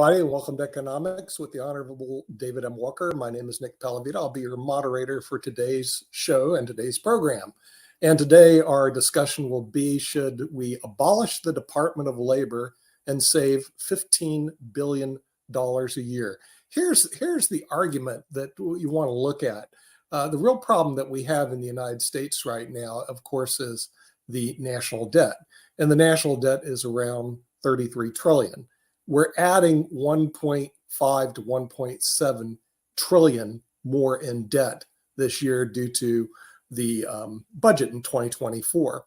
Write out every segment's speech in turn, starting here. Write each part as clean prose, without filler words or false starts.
everybody, and welcome to Economics with the Honorable David M. Walker. My name is Nick Palavita. I'll be your moderator for today's show and today's program. And today our discussion will be, should we abolish the Department of Labor and save $15 billion a year? Here's the argument that you want to look at. The real problem that we have in the United States right now, of course, is the national debt. And the national debt is around 33 trillion. We're adding 1.5 to 1.7 trillion more in debt this year due to the budget in 2024.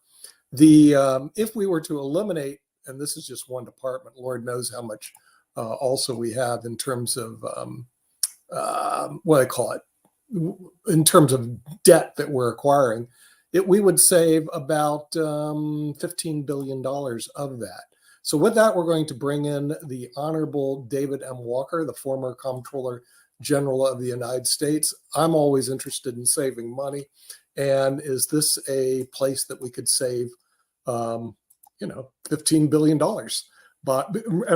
If we were to eliminate, and this is just one department, Lord knows how much also we have in terms of in terms of debt that we're acquiring, we would save about $15 billion of that. So with that, we're going to bring in the Honorable David M. Walker, the former Comptroller General of the United States. I'm always interested in saving money. And is this a place that we could save, $15 billion? And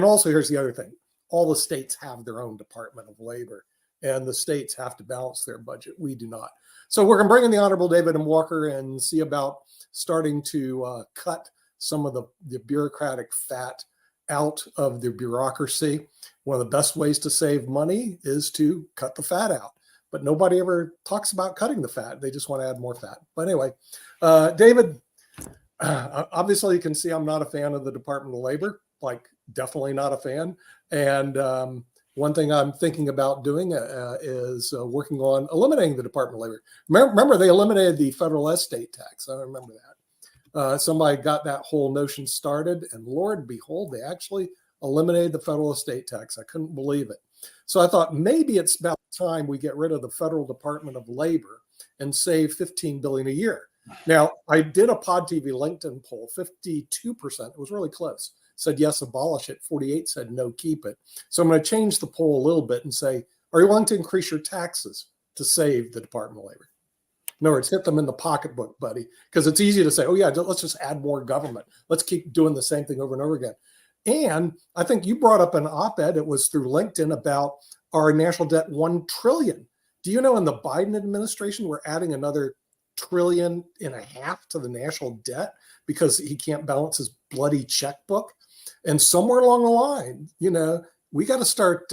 also, here's the other thing. All the states have their own Department of Labor, and the states have to balance their budget. We do not. So we're going to bring in the Honorable David M. Walker and see about starting to cut some of the bureaucratic fat out of the bureaucracy. One of the best ways to save money is to cut the fat out. But nobody ever talks about cutting the fat. They just want to add more fat. But anyway, David, obviously you can see I'm not a fan of the Department of Labor, like definitely not a fan. And one thing I'm thinking about doing is working on eliminating the Department of Labor. Remember, they eliminated the federal estate tax. I remember that. Somebody got that whole notion started, and Lord behold, they actually eliminated the federal estate tax. I couldn't believe it. So I thought maybe it's about time we get rid of the federal Department of Labor and save $15 billion a year. Now, I did a Pod TV LinkedIn poll, 52%, it was really close, said yes, abolish it. 48 said no, keep it. So I'm going to change the poll a little bit and say, are you willing to increase your taxes to save the Department of Labor? In other words, hit them in the pocketbook, buddy, because it's easy to say, oh, yeah, let's just add more government. Let's keep doing the same thing over and over again. And I think you brought up an op-ed, it was through LinkedIn, about our national debt, $1 trillion. Do you know in the Biden administration, we're adding another $1.5 trillion to the national debt because he can't balance his bloody checkbook? And somewhere along the line, we got to start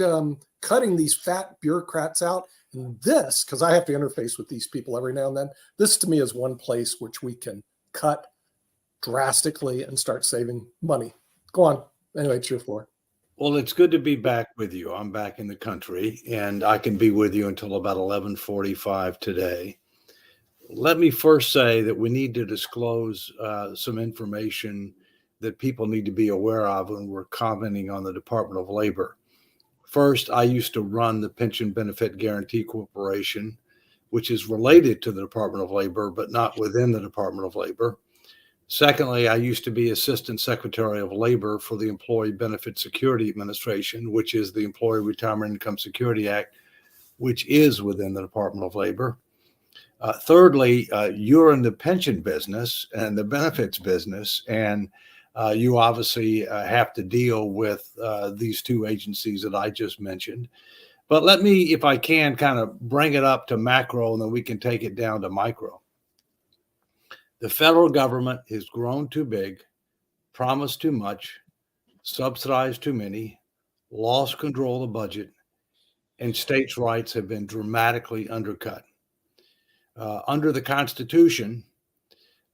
cutting these fat bureaucrats out. And this, because I have to interface with these people every now and then, this to me is one place which we can cut drastically and start saving money. Go on. Anyway, it's your floor. Well, it's good to be back with you. I'm back in the country, and I can be with you until about 11:45 today. Let me first say that we need to disclose some information that people need to be aware of when we're commenting on the Department of Labor. First, I used to run the Pension Benefit Guaranty Corporation, which is related to the Department of Labor, but not within the Department of Labor. Secondly, I used to be Assistant Secretary of Labor for the Employee Benefit Security Administration, which is the Employee Retirement Income Security Act, which is within the Department of Labor. Thirdly, you're in the pension business and the benefits business, and you obviously have to deal with these two agencies that I just mentioned. But let me, if I can, kind of bring it up to macro, and then we can take it down to micro. The federal government has grown too big, promised too much, subsidized too many, lost control of the budget, and states' rights have been dramatically undercut. Under the Constitution,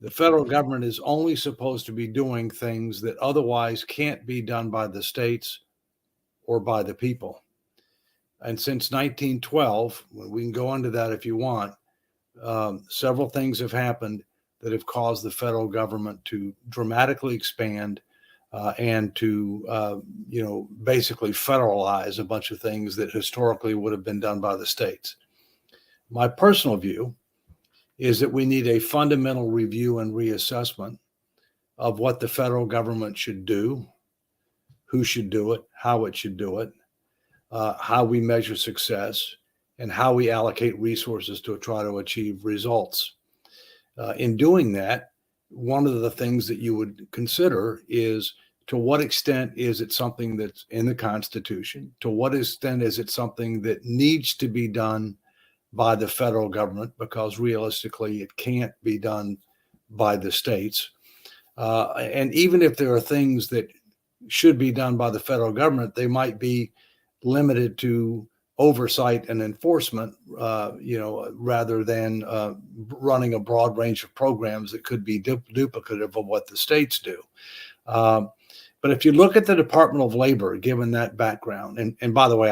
the federal government is only supposed to be doing things that otherwise can't be done by the states or by the people. And since 1912, we can go into that if you want, several things have happened that have caused the federal government to dramatically expand and to, basically federalize a bunch of things that historically would have been done by the states. My personal view is that we need a fundamental review and reassessment of what the federal government should do, who should do it, how it should do it, how we measure success, and how we allocate resources to try to achieve results. In doing that, one of the things that you would consider is To what extent is it something that's in the Constitution? To what extent is it something that needs to be done by the federal government? Because realistically, it can't be done by the states. And even if there are things that should be done by the federal government, they might be limited to oversight and enforcement, rather than running a broad range of programs that could be duplicative of what the states do. But if you look at the Department of Labor, given that background, and by the way,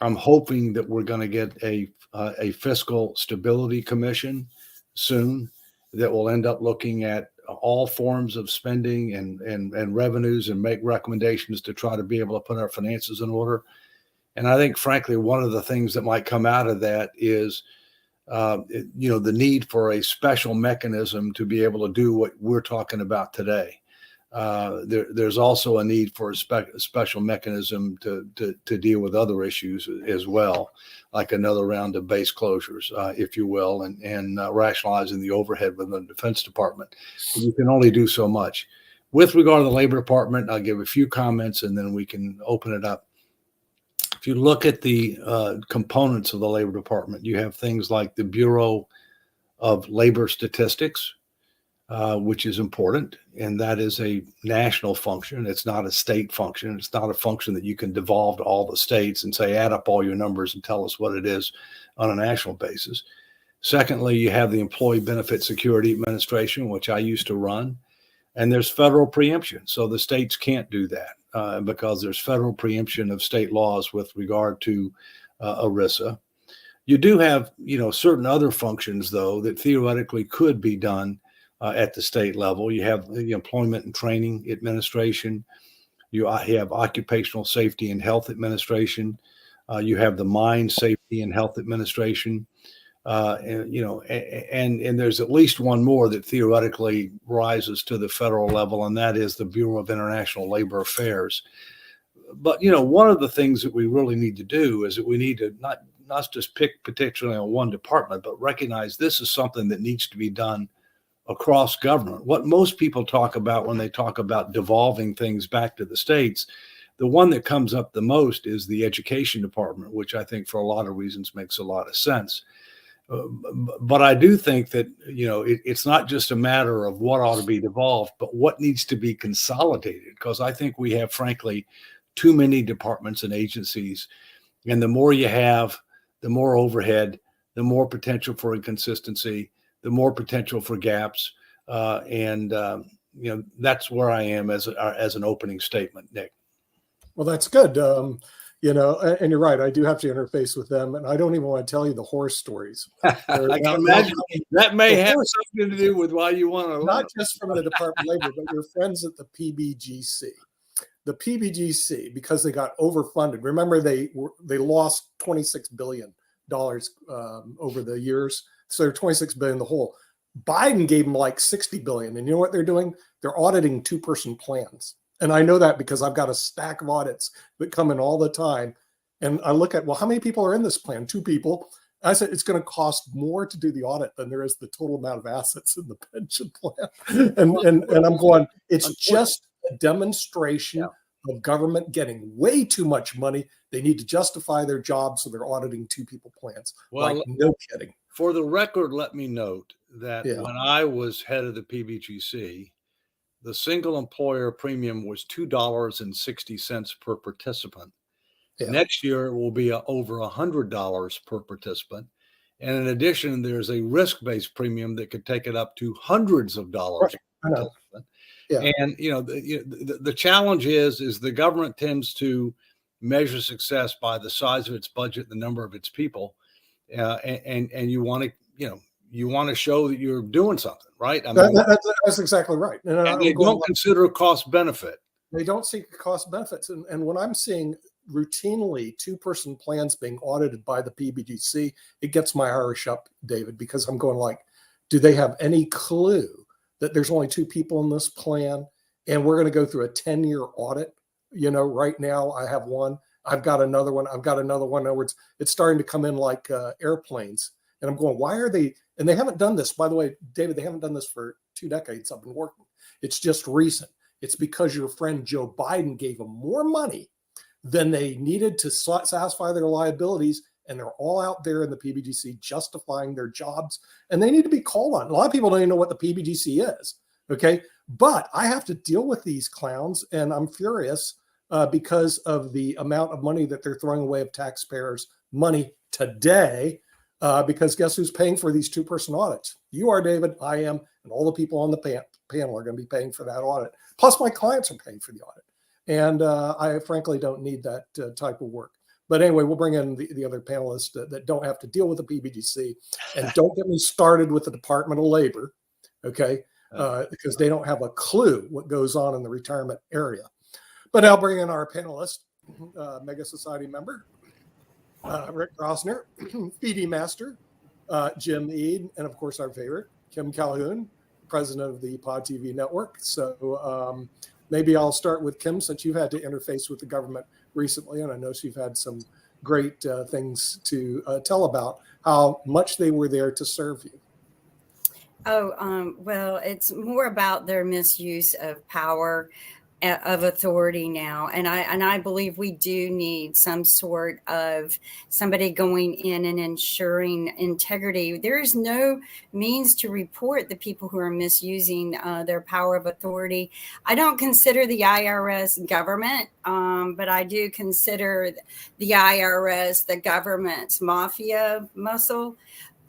I'm hoping that we're going to get a fiscal stability commission soon that will end up looking at all forms of spending and revenues and make recommendations to try to be able to put our finances in order. And I think, frankly, one of the things that might come out of that is, the need for a special mechanism to be able to do what we're talking about today. There's also a need for a special mechanism to deal with other issues as well, like another round of base closures, if you will, and rationalizing the overhead within the Defense Department. But you can only do so much. With regard to the Labor Department, I'll give a few comments and then we can open it up. If you look at the components of the Labor Department, you have things like the Bureau of Labor Statistics, which is important, and that is a national function. It's not a state function. It's not a function that you can devolve to all the states and say, add up all your numbers and tell us what it is on a national basis. Secondly, you have the Employee Benefit Security Administration, which I used to run, and there's federal preemption. So the states can't do that because there's federal preemption of state laws with regard to ERISA. You do have, certain other functions, though, that theoretically could be done at the state level. You have the Employment and Training Administration. You have Occupational Safety and Health Administration. You have the Mine Safety and Health Administration. And there's at least one more that theoretically rises to the federal level, and that is the Bureau of International Labor Affairs. But, one of the things that we really need to do is that we need to not just pick particularly on one department, but recognize this is something that needs to be done across government. What most people talk about when they talk about devolving things back to the states, the one that comes up the most is the Education Department, which I think for a lot of reasons makes a lot of sense. But I do think that, it's not just a matter of what ought to be devolved, but what needs to be consolidated, because I think we have, frankly, too many departments and agencies. And the more you have, the more overhead, the more potential for inconsistency, the more potential for gaps. That's where I am as an opening statement, Nick. Well, that's good. And you're right. I do have to interface with them, and I don't even want to tell you the horror stories. I can imagine that may have something to do with why you want to. Not just from the Department of Labor, but your friends at the PBGC. The PBGC, because they got overfunded. Remember, they lost $26 billion over the years. So they're $26 billion in the hole. Biden gave them like $60 billion. And you know what they're doing? They're auditing two-person plans. And I know that because I've got a stack of audits that come in all the time. And I look at, well, how many people are in this plan? 2 people. I said, it's going to cost more to do the audit than there is the total amount of assets in the pension plan. And I'm going, it's just a demonstration of government getting way too much money. They need to justify their job, so they're auditing 2-people plans. Well, no kidding. For the record, let me note that when I was head of the PBGC, the single employer premium was $2.60 per participant. Yeah. Next year, it will be over $100 per participant. And in addition, there's a risk-based premium that could take it up to hundreds of dollars per participant. Yeah. And, the challenge is the government tends to measure success by the size of its budget, the number of its people. And you want to show that you're doing something, right? I mean, that's exactly right. And they don't consider cost benefit. They don't see cost benefits. And when I'm seeing routinely 2-person plans being audited by the PBGC, it gets my Irish up, David, because I'm going like, do they have any clue that there's only 2 people in this plan and we're going to go through a 10-year audit? Right now I have one. I've got another one. I've got another one. In other words, it's starting to come in like airplanes. And I'm going, why are they? And they haven't done this, by the way, David, they haven't done this for 2 decades. I've been working. It's just recent. It's because your friend Joe Biden gave them more money than they needed to satisfy their liabilities. And they're all out there in the PBGC justifying their jobs. And they need to be called on. A lot of people don't even know what the PBGC is. Okay. But I have to deal with these clowns. And I'm furious because of the amount of money that they're throwing away of taxpayers' money today. Because guess who's paying for these 2-person audits? You are, David, I am, and all the people on the panel are going to be paying for that audit. Plus, my clients are paying for the audit. And I frankly don't need that type of work. But anyway, we'll bring in the other panelists that don't have to deal with the PBGC. And don't get me started with the Department of Labor, okay? Because they don't have a clue what goes on in the retirement area. But I'll bring in our panelist, Mega Society member, Rick Grosner, PD Master, Jim Eade, and of course our favorite, Kim Calhoun, president of the Pod TV network. So maybe I'll start with Kim, since you've had to interface with the government recently, and I know you've had some great things to tell about how much they were there to serve you. Well, it's more about their misuse of power, of authority now. And I believe we do need some sort of somebody going in and ensuring integrity. There is no means to report the people who are misusing their power of authority. I don't consider the IRS government, but I do consider the IRS the government's mafia muscle.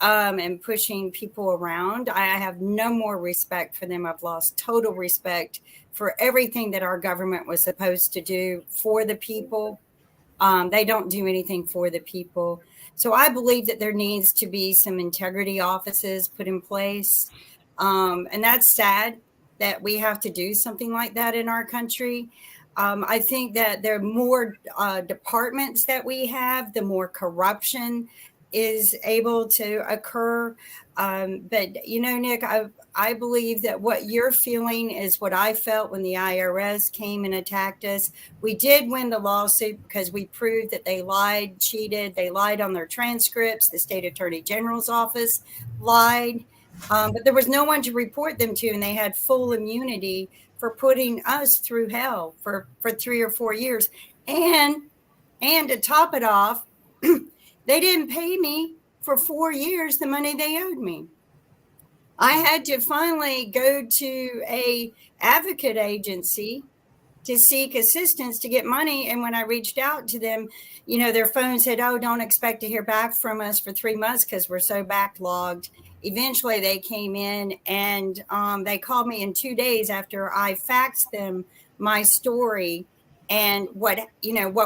And pushing people around. I have no more respect for them. I've lost total respect for everything that our government was supposed to do for the people. They don't do anything for the people. So I believe that there needs to be some integrity offices put in place. And that's sad that we have to do something like that in our country. I think that the more departments that we have, the more corruption is able to occur. But, you know, Nick, I believe that what you're feeling is what I felt when the IRS came and attacked us. We did win the lawsuit because we proved that they lied, cheated. They lied on their transcripts. The state attorney general's office lied. But there was no one to report them to, and they had full immunity for putting us through hell for 3 or 4 years. And to top it off, they didn't pay me for 4 years the money they owed me. I had to finally go to a advocate agency to seek assistance to get money. And when I reached out to them, you know, their phone said, "Oh, don't expect to hear back from us for 3 months because we're so backlogged." Eventually they came in and they called me in 2 days after I faxed them my story and what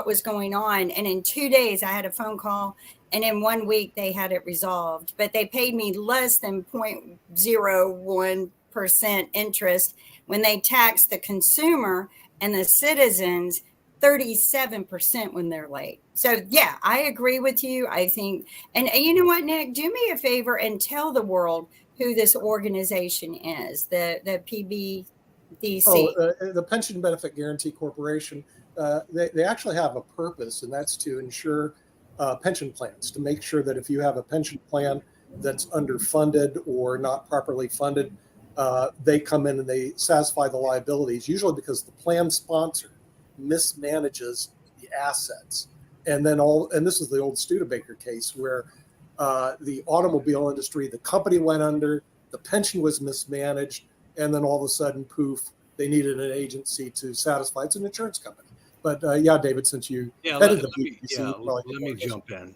was going on. And in 2 days I had a phone call, and in 1 week they had it resolved. But they paid me less than 0.01% interest when they taxed the consumer and the citizens 37% when they're late. So yeah, I agree with you. I think, and you know what, Nick, do me a favor and tell the world who this organization is, the PBDC. The Pension Benefit Guaranty Corporation. They actually have a purpose, and that's to ensure pension plans, to make sure that if you have a pension plan that's underfunded or not properly funded, they come in and they satisfy the liabilities, usually because the plan sponsor mismanages the assets. And this is the old Studebaker case where the automobile industry, the company went under, the pension was mismanaged, and then all of a sudden, poof, they needed an agency to satisfy. It's an insurance company. But yeah, David, since you headed the PBC, let me jump in.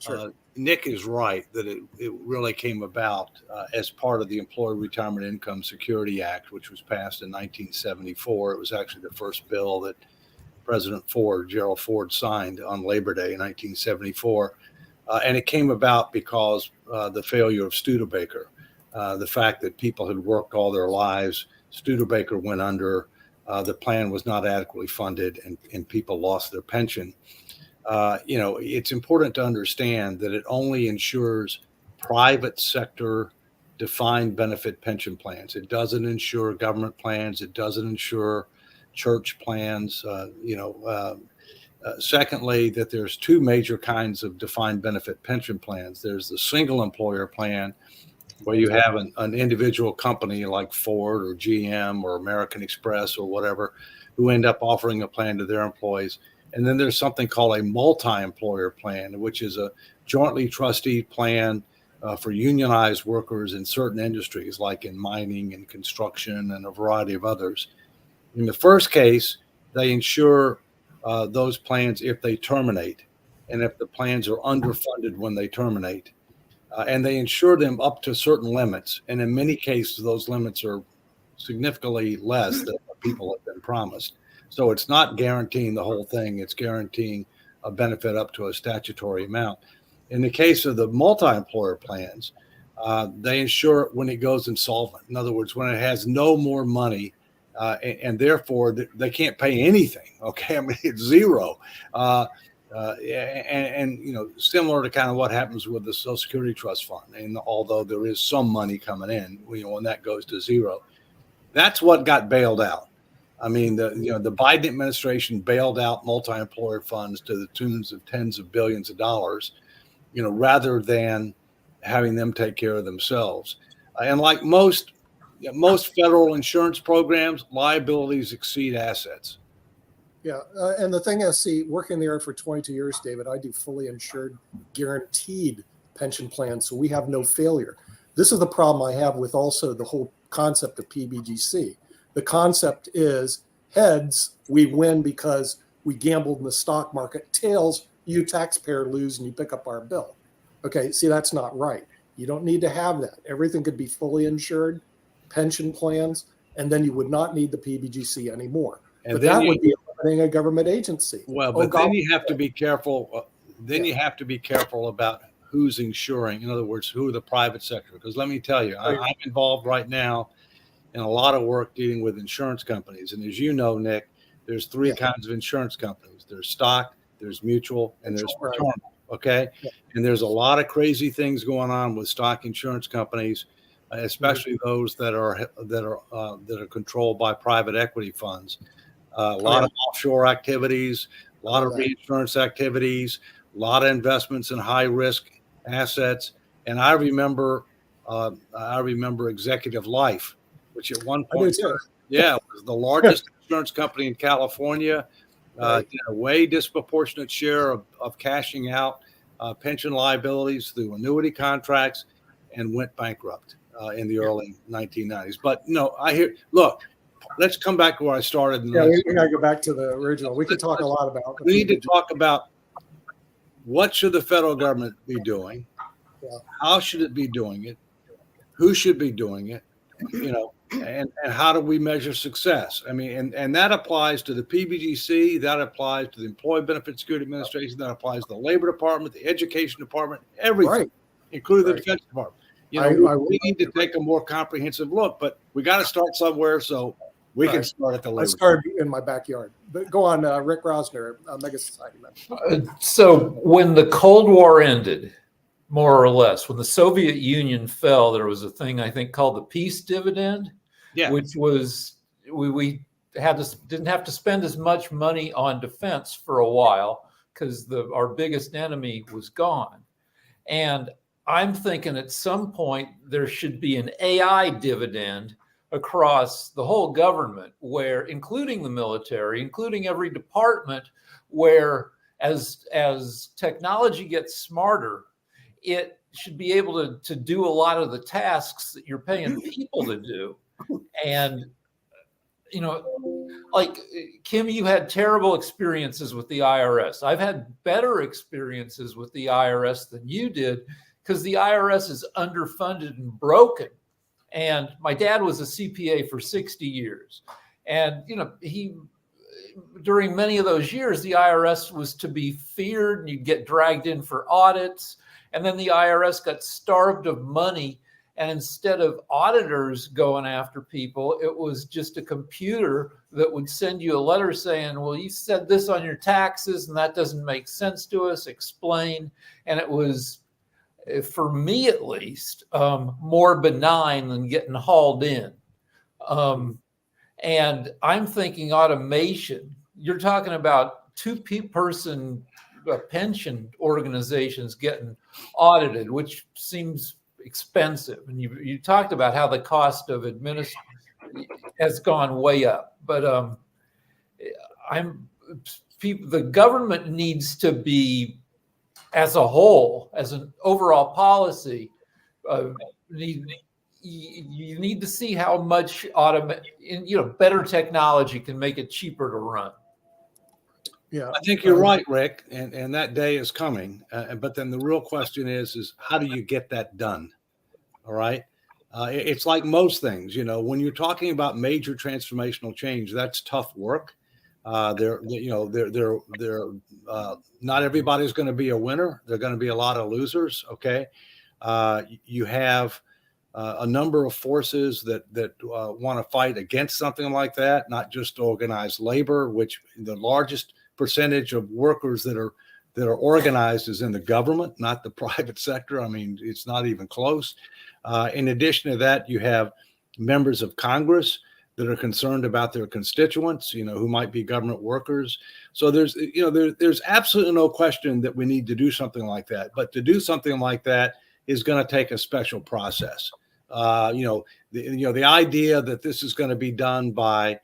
Sure. Nick is right that it really came about as part of the Employee Retirement Income Security Act, which was passed in 1974. It was actually the first bill that President Ford, Gerald Ford, signed on Labor Day in 1974. And it came about because the failure of Studebaker, the fact that people had worked all their lives, Studebaker went under, the plan was not adequately funded, and people lost their pension. It's important to understand that it only insures private sector defined benefit pension plans. It doesn't insure government plans. It doesn't insure church plans. Secondly, that there's two major kinds of defined benefit pension plans. There's the single employer plan, where you have an individual company like Ford or GM or American Express or whatever, who end up offering a plan to their employees. And then there's something called a multi-employer plan, which is a jointly trusteed plan for unionized workers in certain industries, like in mining and construction and a variety of others. In the first case, they insure those plans if they terminate, and if the plans are underfunded when they terminate. And they insure them up to certain limits. And in many cases, those limits are significantly less than what people have been promised. So it's not guaranteeing the whole thing. It's guaranteeing a benefit up to a statutory amount. In the case of the multi-employer plans, they insure it when it goes insolvent. In other words, when it has no more money, and therefore they can't pay anything. Okay, I mean, it's zero. And you know, similar to kind of what happens with the Social Security Trust Fund. And although there is some money coming in, you know, when that goes to zero, that's what got bailed out. I mean, the Biden administration bailed out multi-employer funds to the tunes of tens of billions of dollars, you know, rather than having them take care of themselves. And like most federal insurance programs, liabilities exceed assets. Yeah, and the thing is, see, working there for 22 years, David, I do fully insured, guaranteed pension plans, so we have no failure. This is the problem I have with also the whole concept of PBGC. The concept is heads, we win because we gambled in the stock market. Tails, you taxpayer lose and you pick up our bill. Okay, see, that's not right. You don't need to have that. Everything could be fully insured, pension plans, and then you would not need the PBGC anymore. And but then that would be eliminating a government agency. Well, but then you have to be careful. You have to be careful about who's insuring. In other words, who are the private sector? Because let me tell you, I'm involved right now in a lot of work dealing with insurance companies. And as you know, Nick, there's three kinds of insurance companies. There's stock, there's mutual, and there's fraternal. Okay. Yeah. And there's a lot of crazy things going on with stock insurance companies, especially those that are controlled by private equity funds. A lot of offshore activities, a lot of reinsurance activities, a lot of investments in high risk assets. And I remember Executive Life, which at one point, was the largest insurance company in California, did a way disproportionate share of cashing out pension liabilities through annuity contracts, and went bankrupt in the early 1990s. But look, let's come back to where I started. We got to go back to the original. We could talk a lot about. We need to talk about what should the federal government be doing, how should it be doing it, who should be doing it, you know, and how do we measure success? I mean, and that applies to the PBGC, that applies to the Employee Benefit Security Administration, that applies to the Labor Department, the Education Department, everything, including the Defense Department. You know, we need to take a more comprehensive look, but we got to start somewhere. So we can start at the Labor. I started in my backyard. But go on, Rick Rosner, Mega Society member. So when the Cold War ended, more or less, when the Soviet Union fell, there was a thing I think called the peace dividend, which was we didn't have to spend as much money on defense for a while because our biggest enemy was gone. And I'm thinking at some point there should be an AI dividend across the whole government, where, including the military, including every department, where as technology gets smarter, it should be able to do a lot of the tasks that you're paying people to do. And, you know, like Kim, you had terrible experiences with the IRS. I've had better experiences with the IRS than you did, because the IRS is underfunded and broken. And my dad was a CPA for 60 years. And, you know, during many of those years, the IRS was to be feared, and you'd get dragged in for audits. And then the IRS got starved of money. And instead of auditors going after people, it was just a computer that would send you a letter saying, well, you said this on your taxes, and that doesn't make sense to us. Explain. And it was, for me at least, more benign than getting hauled in. And I'm thinking automation. You're talking about two-person pension organizations getting audited, which seems expensive. And you talked about how the cost of administration has gone way up. But the government needs to be, as a whole, as an overall policy, you need to see how much better technology can make it cheaper to run. Yeah, I think you're right, Rick, and that day is coming. But then the real question is how do you get that done? All right. It's like most things, when you're talking about major transformational change, that's tough work. Not everybody's going to be a winner. There are going to be a lot of losers. Okay. You have a number of forces that want to fight against something like that, not just organized labor, which the largest percentage of workers that are organized is in the government, not the private sector. I mean, it's not even close. In addition to that, you have members of Congress that are concerned about their constituents, who might be government workers. So there's absolutely no question that we need to do something like that. But to do something like that is going to take a special process. The idea that this is going to be done by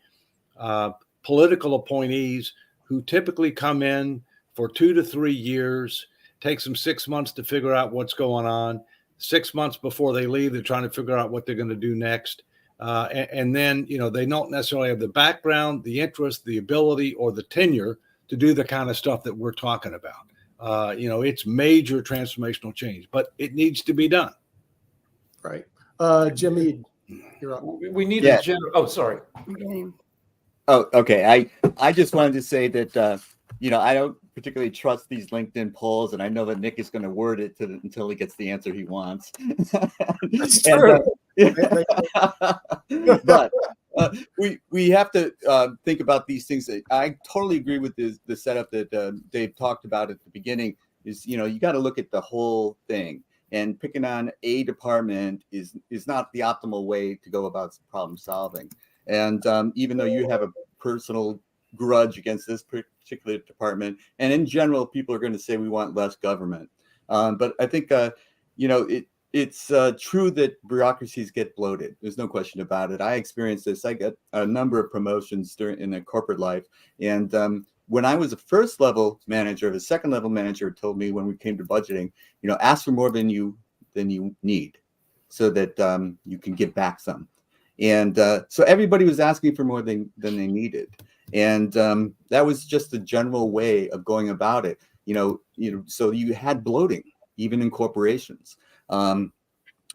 political appointees who typically come in for 2 to 3 years, takes them 6 months to figure out what's going on. 6 months before they leave, they're trying to figure out what they're going to do next. And then, they don't necessarily have the background, the interest, the ability, or the tenure to do the kind of stuff that we're talking about. It's major transformational change, but it needs to be done. Right. Jimmy, you're up. We need a general. Oh, sorry. Okay. Oh, okay. I just wanted to say that, I don't particularly trust these LinkedIn polls, and I know that Nick is going to word it until he gets the answer he wants. That's true. But we have to think about these things. I totally agree with the setup that Dave talked about at the beginning. Is you got to look at the whole thing, and picking on a department is not the optimal way to go about problem solving. And even though you have a personal grudge against this particular department, and in general, people are going to say we want less government. But I think it's true that bureaucracies get bloated. There's no question about it. I experienced this. I got a number of promotions in a corporate life, and when I was a first level manager, the second level manager told me when we came to budgeting, ask for more than you need, so that you can give back some. And so everybody was asking for more than they needed. And that was just the general way of going about it. So you had bloating, even in corporations. And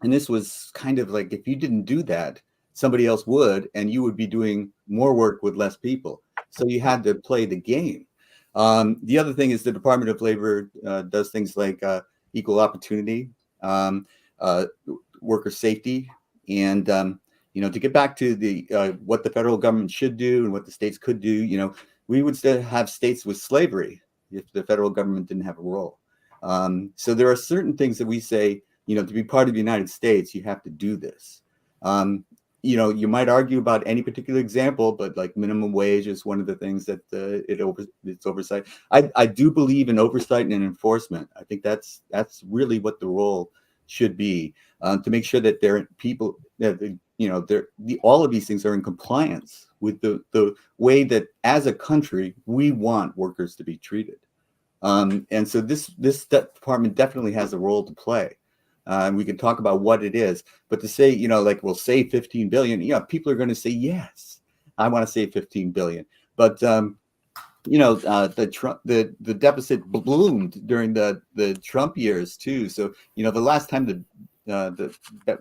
this was kind of like, if you didn't do that, somebody else would, and you would be doing more work with less people. So you had to play the game. The other thing is the Department of Labor does things like equal opportunity, worker safety, and to get back to the what the federal government should do and what the states could do, we would still have states with slavery if the federal government didn't have a role. So there are certain things that we say, to be part of the United States, you have to do this. You might argue about any particular example, but like minimum wage is one of the things that it's oversight. I do believe in oversight and enforcement. I think that's really what the role should be, to make sure that there are people that all of these things are in compliance with the way that as a country we want workers to be treated. And so this department definitely has a role to play. And we can talk about what it is, but to say, we'll save 15 billion, people are going to say, yes, I want to save 15 billion. But, the deficit bloomed during the Trump years too. So, the last time the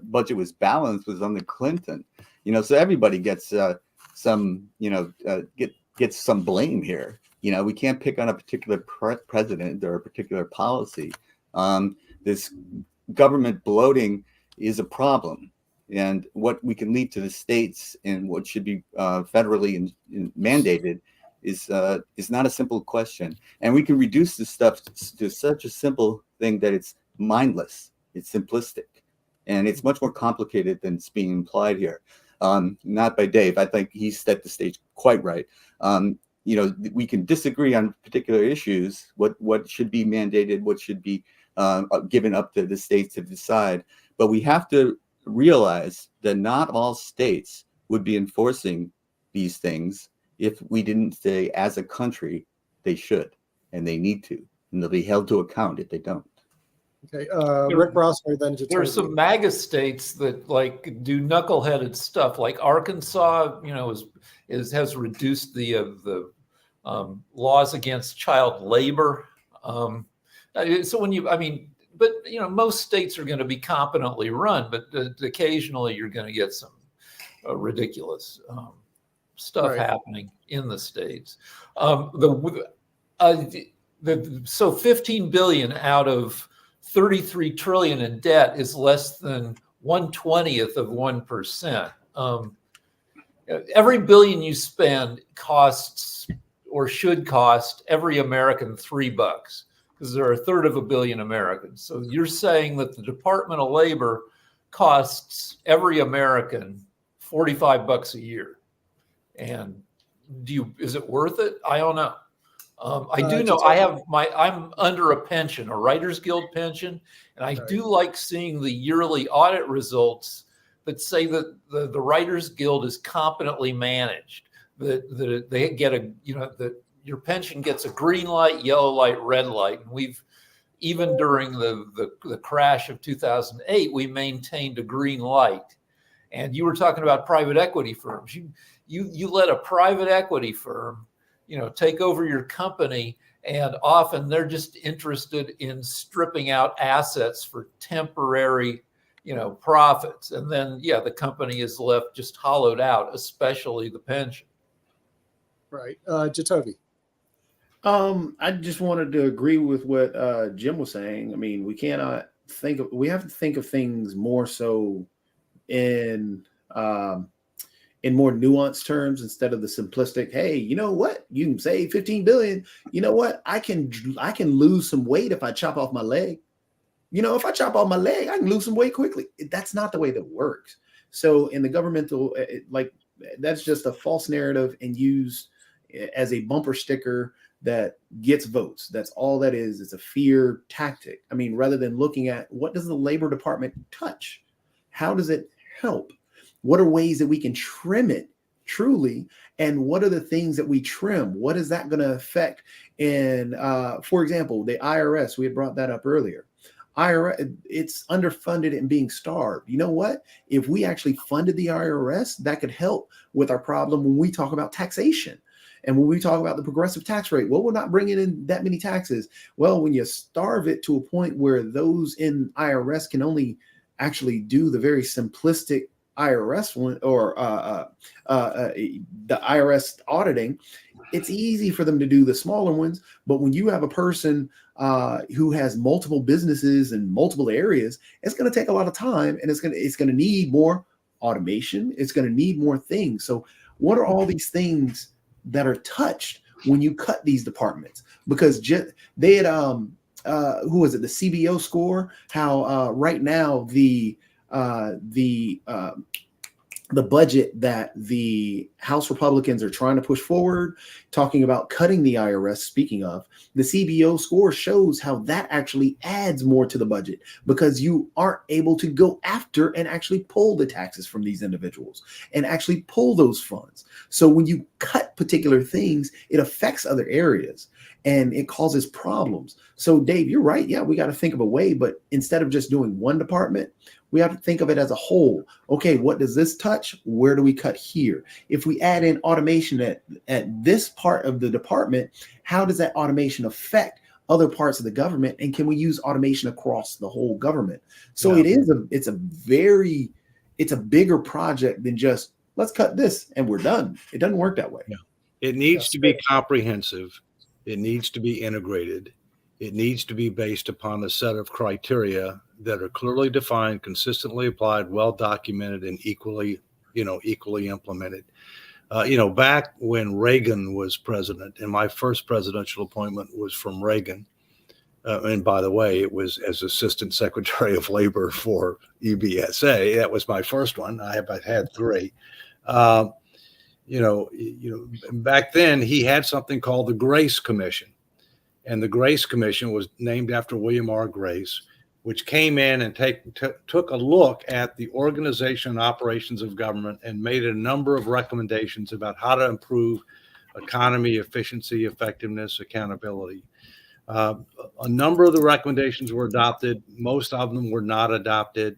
budget was balanced was under Clinton, so everybody gets some blame here. We can't pick on a particular president or a particular policy. This government bloating is a problem, and what we can leave to the states and what should be federally mandated is not a simple question. And we can reduce this stuff to such a simple thing that it's mindless, it's simplistic, and it's much more complicated than it's being implied here. Not by Dave. I think he set the stage quite right. We can disagree on particular issues, what should be mandated, what should be given up to the states to decide. But we have to realize that not all states would be enforcing these things if we didn't say, as a country, they should and they need to, and they'll be held to account if they don't. Okay, Rick Rossner, then There are some MAGA states that like do knuckleheaded stuff, like Arkansas. You know, has reduced the laws against child labor. So when you, I mean, but you know, most states are going to be competently run, but occasionally you're going to get some ridiculous stuff happening in the states. So 15 billion out of 33 trillion in debt is less than 1/20th of 1%. Every billion you spend costs or should cost every American $3 because there are 1/3 of a billion Americans. So you're saying that the Department of Labor costs every American $45 a year. And is it worth it? I don't know. I do know I'm under a pension, a Writers Guild pension, and I do like seeing the yearly audit results that say that the Writers Guild is competently managed, that they get that your pension gets a green light, yellow light, red light. And we've, even during the crash of 2008, we maintained a green light. And you were talking about private equity firms. You let a private equity firm take over your company, and often they're just interested in stripping out assets for temporary, profits. And then, the company is left just hollowed out, especially the pension. Right. Jatovi. I just wanted to agree with what Jim was saying. I mean, we have to think of things more so in more nuanced terms instead of the simplistic, hey, you know what? You can save 15 billion. You know what? I can lose some weight if I chop off my leg. If I chop off my leg, I can lose some weight quickly. That's not the way that works. So in the governmental, that's just a false narrative and used as a bumper sticker that gets votes. That's all that is. It's a fear tactic. I mean, rather than looking at what does the Labor Department touch? How does it help? What are ways that we can trim it truly? And what are the things that we trim? What is that going to affect? And for example, the IRS, we had brought that up earlier. IRS, it's underfunded and being starved. You know what? If we actually funded the IRS, that could help with our problem when we talk about taxation. And when we talk about the progressive tax rate, well, we're not bringing in that many taxes. Well, when you starve it to a point where those in IRS can only actually do the very simplistic IRS one or the IRS auditing, it's easy for them to do the smaller ones. But when you have a person who has multiple businesses in multiple areas, it's going to take a lot of time, and it's going to need more automation. It's going to need more things. So what are all these things that are touched when you cut these departments? Because they had who was it, the CBO score, how right now the budget that the House Republicans are trying to push forward, talking about cutting the IRS, speaking of, the CBO score shows how that actually adds more to the budget because you aren't able to go after and actually pull the taxes from these individuals and actually pull those funds. So when you cut particular things, it affects other areas and it causes problems. So Dave, you're right. Yeah, we got to think of a way, but instead of just doing one department, we have to think of it as a whole. Okay, what does this touch? Where do we cut here? If we add in automation at this part of the department, how does that automation affect other parts of the government? And can we use automation across the whole government? So it's a bigger project than just let's cut this and we're done. It doesn't work that way. Yeah. It needs to be comprehensive. It needs to be integrated. It needs to be based upon a set of criteria that are clearly defined, consistently applied, well documented, and equally implemented. Back when Reagan was president, and my first presidential appointment was from Reagan. And by the way, it was as Assistant Secretary of Labor for EBSA. That was my first one. I've had three. Back then he had something called the Grace Commission. And the Grace Commission was named after William R. Grace. which came in and took a look at the organization and operations of government and made a number of recommendations about how to improve economy, efficiency, effectiveness, accountability. A number of the recommendations were adopted. Most of them were not adopted,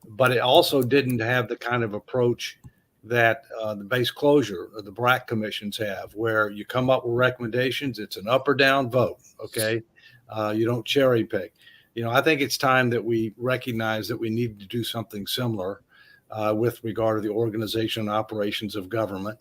but it also didn't have the kind of approach that the base closure or the BRAC commissions have, where you come up with recommendations, it's an up or down vote, okay? You don't cherry pick. I think it's time that we recognize that we need to do something similar with regard to the organization and operations of government.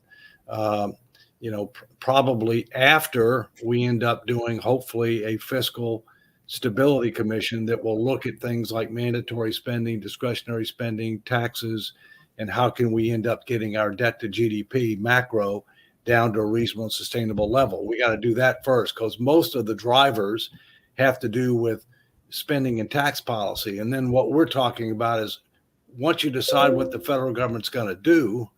Probably after we end up doing, hopefully, a fiscal stability commission that will look at things like mandatory spending, discretionary spending, taxes, and how can we end up getting our debt to GDP macro down to a reasonable and sustainable level. We got to do that first, because most of the drivers have to do with spending and tax policy. And then what we're talking about is, once you decide what the federal government's going to do,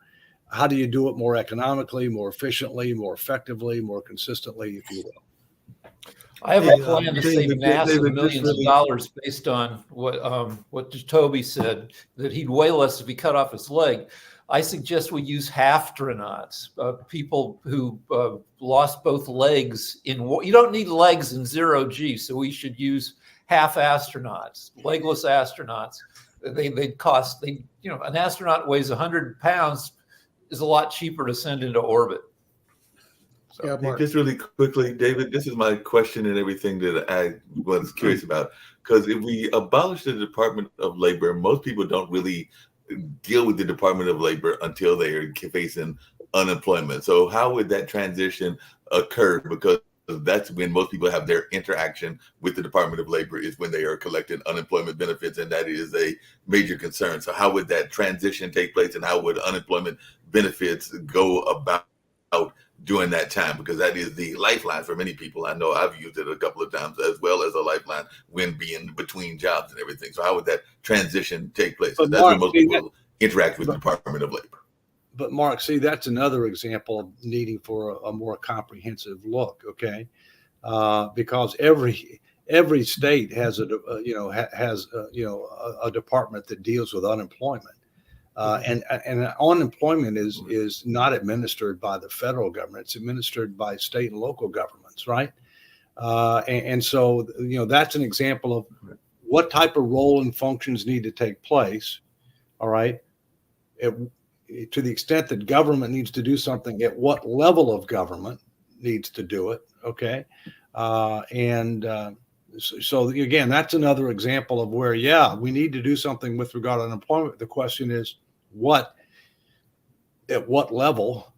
how do you do it more economically, more efficiently, more effectively, more consistently, if you will? I have a plan to save NASA millions of dollars based on what Toby said, that he'd way less if he cut off his leg. I suggest we use half-astronauts, people who lost both legs in war. You don't need legs in zero G, so we should use half-astronauts, legless astronauts. They'd cost, an astronaut weighs 100 pounds, is a lot cheaper to send into orbit. So, Yeah, just really quickly, David, this is my question and everything that I was curious about. Because if we abolish the Department of Labor, most people don't really deal with the Department of Labor until they are facing unemployment. So how would that transition occur? Because that's when most people have their interaction with the Department of Labor, is when they are collecting unemployment benefits, and that is a major concern. So how would that transition take place, and how would unemployment benefits go about during that time? Because that is the lifeline for many people. I know I've used it a couple of times as well as a lifeline when being between jobs and everything. So how would that transition take place? That's when most people interact with the Department of Labor. But Mark, see, that's another example of needing for a more comprehensive look, okay? Because every state has a department that deals with unemployment, and unemployment is not administered by the federal government; it's administered by state and local governments, right? And so that's an example of what type of role and functions need to take place. All right. To the extent that government needs to do something, at what level of government needs to do it, okay? So again, that's another example of where, we need to do something with regard to unemployment. The question is, at what level,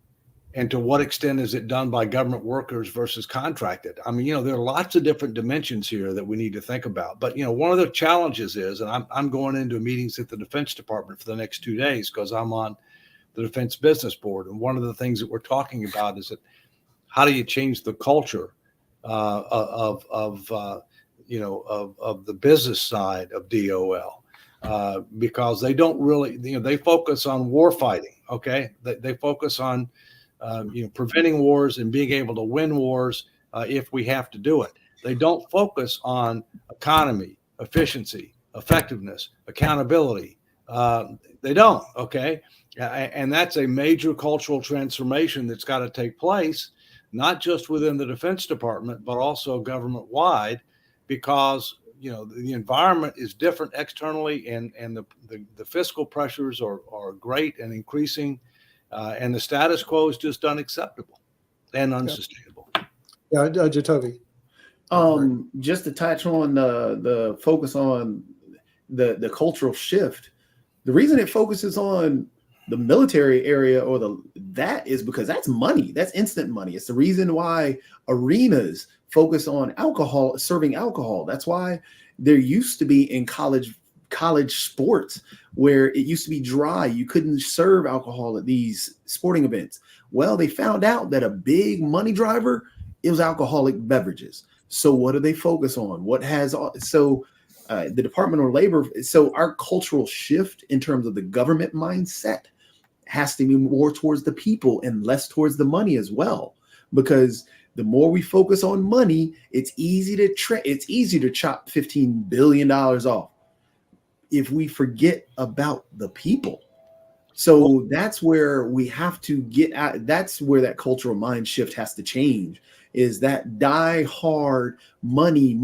and to what extent is it done by government workers versus contracted? I mean, there are lots of different dimensions here that we need to think about. But, one of the challenges is, and I'm going into meetings at the Defense Department for the next 2 days because I'm on the Defense Business Board. And one of the things that we're talking about is that how do you change the culture of the business side of DOL? Because they don't really, they focus on war fighting. Okay. They focus on, preventing wars and being able to win wars if we have to do it. They don't focus on economy, efficiency, effectiveness, accountability. They don't. Okay. And that's a major cultural transformation that's got to take place, not just within the Defense Department, but also government-wide, because the environment is different externally, and the fiscal pressures are great and increasing, and the status quo is just unacceptable and unsustainable. Yeah, Jacoby. Just to touch on the focus on the cultural shift, the reason it focuses on the military area that is because that's money. That's instant money. It's the reason why arenas focus on alcohol, serving alcohol. That's why there used to be in college sports where it used to be dry. You couldn't serve alcohol at these sporting events. Well, they found out that a big money driver is alcoholic beverages. So what do they focus on? The Department of Labor. So our cultural shift in terms of the government mindset has to be more towards the people and less towards the money as well, because The more we focus on money, it's easy to chop $15 billion off if we forget about the people. So that's where we have to get at. That's where that cultural mind shift has to change, is that die hard money.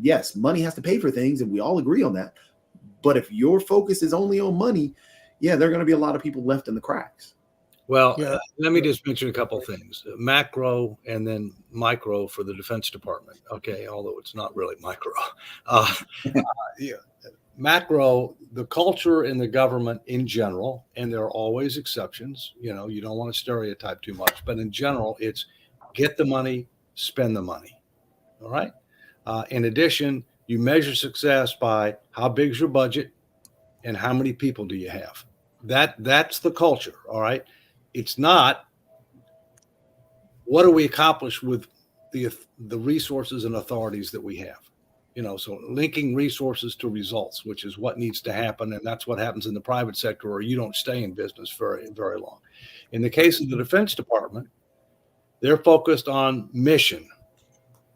Yes, money has to pay for things, and we all agree on that. But if your focus is only on money, yeah, there are going to be a lot of people left in the cracks. Well, let me just mention a couple of things, macro and then micro for the Defense Department. Okay, although it's not really micro. Macro, the culture in the government in general, and there are always exceptions. You don't want to stereotype too much, but in general, it's get the money, spend the money. All right. In addition, you measure success by how big is your budget and how many people do you have. That's the culture. All right. It's not what do we accomplish with the resources and authorities that we have. So linking resources to results, which is what needs to happen. And that's what happens in the private sector, or you don't stay in business very, very long. In the case of the Defense Department, they're focused on mission.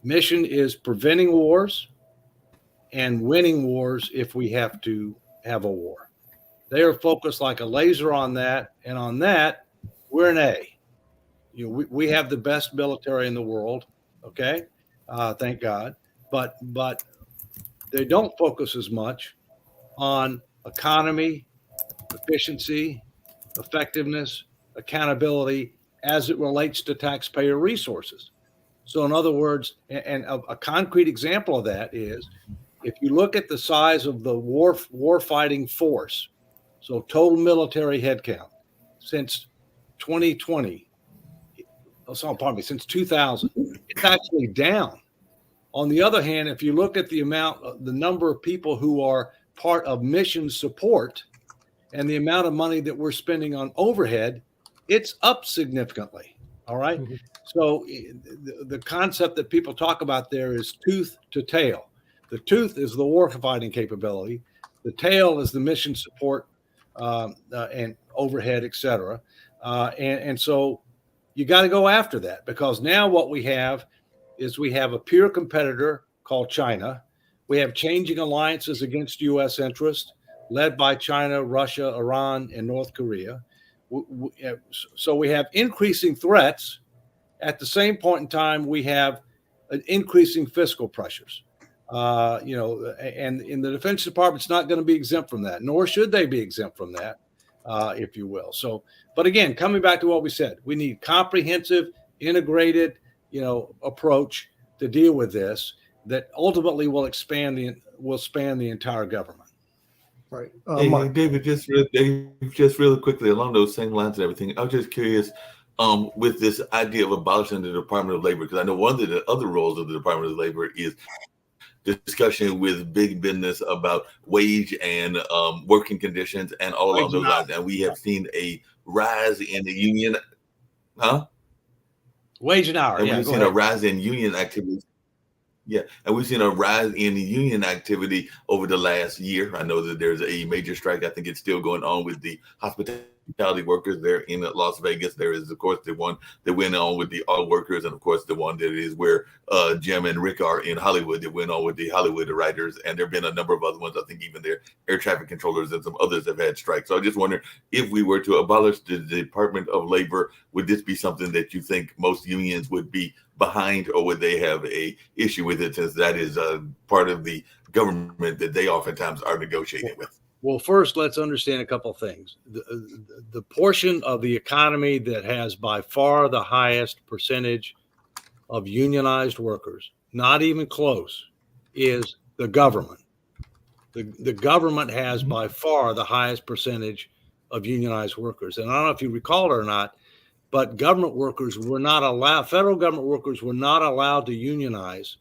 Mission is preventing wars and winning wars if we have to have a war. They are focused like a laser on that. And on that, we're an A. We have the best military in the world. Okay. Thank God. But they don't focus as much on economy, efficiency, effectiveness, accountability as it relates to taxpayer resources. So in other words, and a concrete example of that is if you look at the size of the war fighting force, so total military headcount since 2020, since 2000, it's actually down. On the other hand, if you look at the number of people who are part of mission support and the amount of money that we're spending on overhead, it's up significantly. All right. Mm-hmm. So the concept that people talk about there is tooth to tail. The tooth is the war fighting capability. The tail is the mission support and overhead, et cetera. And so you got to go after that, because now what we have is we have a peer competitor called China. We have changing alliances against U.S. interests led by China, Russia, Iran, and North Korea. So we have increasing threats. At the same point in time, we have increasing fiscal pressures. And in the Defense Department, it's not going to be exempt from that, nor should they be exempt from that, if you will. So, but again, coming back to what we said, we need comprehensive, integrated, approach to deal with this that ultimately will span the entire government. Right. Hey, David, just really quickly along those same lines and everything, I was just curious with this idea of abolishing the Department of Labor, because I know one of the other roles of the Department of Labor is discussion with big business about wage and working conditions and all along those lines. And we have seen a rise in the union, wage and hour. And we've seen a rise in union activities. Yeah, and we've seen a rise in the union activity over the last year. I know that there's a major strike. I think it's still going on with the hospitality workers there in Las Vegas. There is, of course, the one that went on with the auto workers, and of course, the one that is where Jim and Rick are in Hollywood that went on with the Hollywood writers. And there have been a number of other ones. I think even their air traffic controllers and some others have had strikes. So I just wonder, if we were to abolish the Department of Labor, would this be something that you think most unions would be behind, or would they have a issue with it, since that is part of the government that they oftentimes are negotiating with? Well, first, let's understand a couple of things. The portion of the economy that has by far the highest percentage of unionized workers, not even close, is the government. The government has by far the highest percentage of unionized workers. And I don't know if you recall it or not, but government workers were not allowed, federal government workers were not allowed to unionize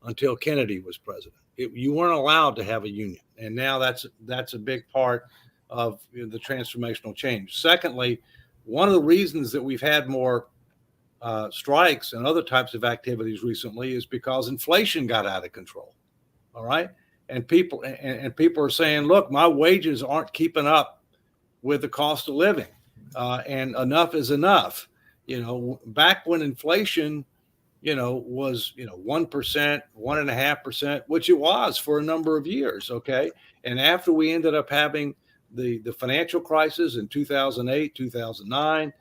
until Kennedy was president. You weren't allowed to have a union. And now that's a big part of the transformational change. Secondly, one of the reasons that we've had more strikes and other types of activities recently is because inflation got out of control. All right. And people are saying, look, my wages aren't keeping up with the cost of living. And enough is enough. back when inflation, was 1%, 1.5%, which it was for a number of years. Okay, and after we ended up having the financial crisis in 2008, 2009,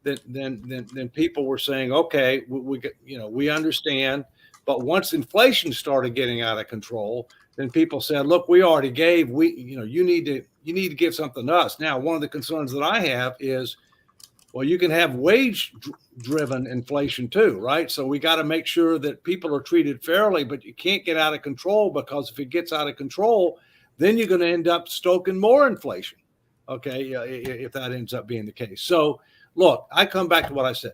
then people were saying, okay, we understand. But once inflation started getting out of control, then people said, look, we already gave. You need to give something to us. Now, one of the concerns that I have is, well, you can have wage-driven inflation too, right? So we got to make sure that people are treated fairly, but you can't get out of control, because if it gets out of control, then you're going to end up stoking more inflation. Okay, if that ends up being the case. So, look, I come back to what I said.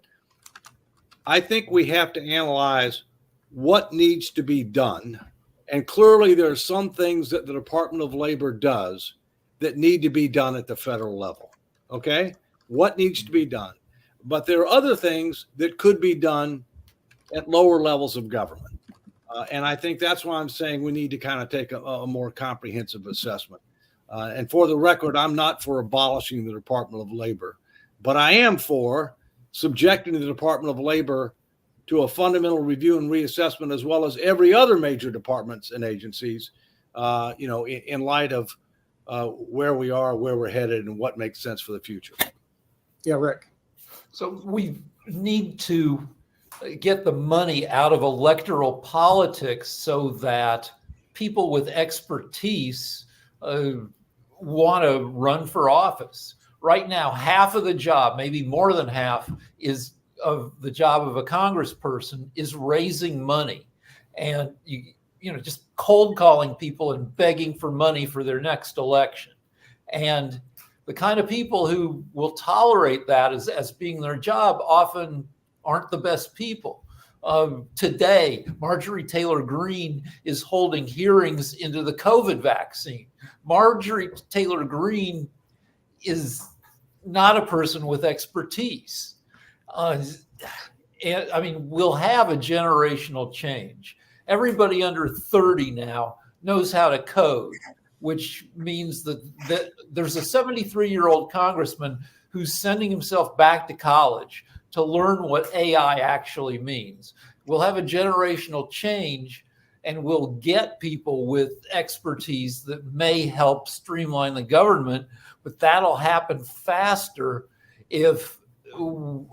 I think we have to analyze what needs to be done. And clearly there are some things that the Department of Labor does that need to be done at the federal level. Okay? What needs to be done? But there are other things that could be done at lower levels of government. And I think that's why I'm saying we need to kind of take a more comprehensive assessment. And for the record, I'm not for abolishing the Department of Labor, but I am for subjecting the Department of Labor to a fundamental review and reassessment, as well as every other major departments and agencies, in light of where we are, where we're headed, and what makes sense for the future. Yeah, Rick. So we need to get the money out of electoral politics so that people with expertise want to run for office. Right now, half of the job, maybe more than half, is of the job of a congressperson is raising money, and just cold calling people and begging for money for their next election. And the kind of people who will tolerate that as being their job often aren't the best people. Today, Marjorie Taylor Greene is holding hearings into the COVID vaccine. Marjorie Taylor Greene is not a person with expertise. And I mean, we'll have a generational change. Everybody under 30 now knows how to code, which means that there's a 73-year-old congressman who's sending himself back to college to learn what AI actually means. We'll have a generational change, and we'll get people with expertise that may help streamline the government, but that'll happen faster if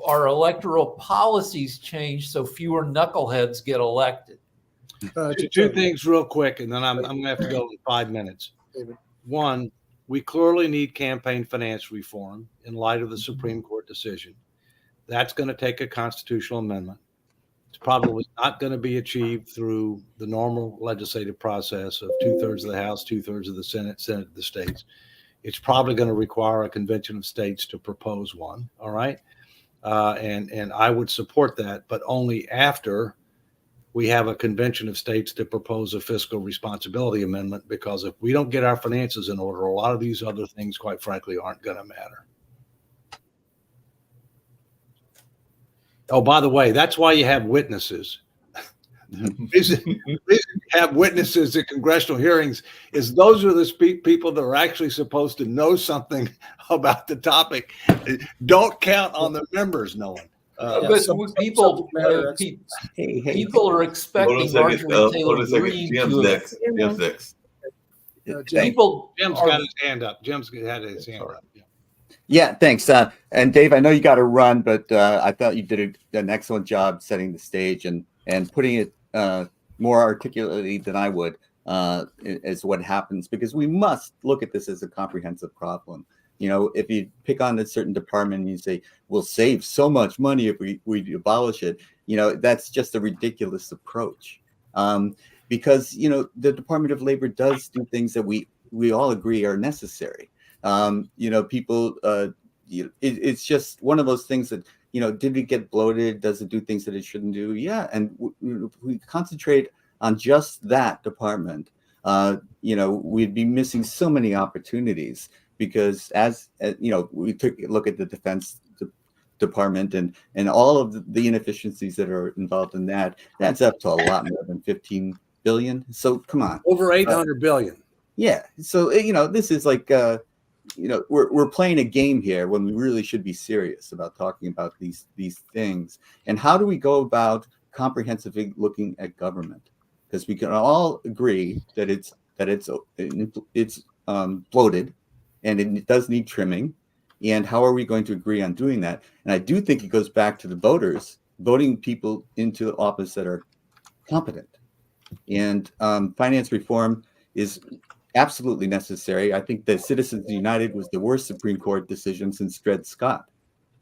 our electoral policies change so fewer knuckleheads get elected. Two things real quick, and then I'm going to have to go in 5 minutes. One, we clearly need campaign finance reform in light of the Supreme Court decision. That's going to take a constitutional amendment. It's probably not going to be achieved through the normal legislative process of 2/3 of the House, 2/3 of the Senate of the states. It's probably going to require a convention of states to propose one. All right. And I would support that, but only after we have a convention of states to propose a fiscal responsibility amendment, because if we don't get our finances in order, a lot of these other things, quite frankly, aren't going to matter. Oh, by the way, that's why you have witnesses. The reason you have witnesses at congressional hearings is those are the people that are actually supposed to know something about the topic. Don't count on the members knowing. But people are expecting Marjorie Taylor Greene to. Jim's next. Jim's got his hand up. Jim's had his hand up. Yeah, thanks. And Dave, I know you got to run, but I thought you did an excellent job setting the stage and putting it more articulately than I would as what happens, because we must look at this as a comprehensive problem. If you pick on a certain department and you say, we'll save so much money if we abolish it, that's just a ridiculous approach. Because, the Department of Labor does do things that we all agree are necessary. People, it's just one of those things that, did it get bloated? Does it do things that it shouldn't do? Yeah. And we concentrate on just that department. We'd be missing so many opportunities, because as we took a look at the Defense Department and all of the inefficiencies that are involved in that, that's up to a lot more than 15 billion. So come on. Over 800 billion. Yeah. So, this is like, we're playing a game here when we really should be serious about talking about these things. And how do we go about comprehensively looking at government? Because we can all agree that it's bloated, and it does need trimming. And how are we going to agree on doing that? And I do think it goes back to the voters voting people into office that are competent. And finance reform is absolutely necessary. I think that Citizens United was the worst Supreme Court decision since Dred Scott.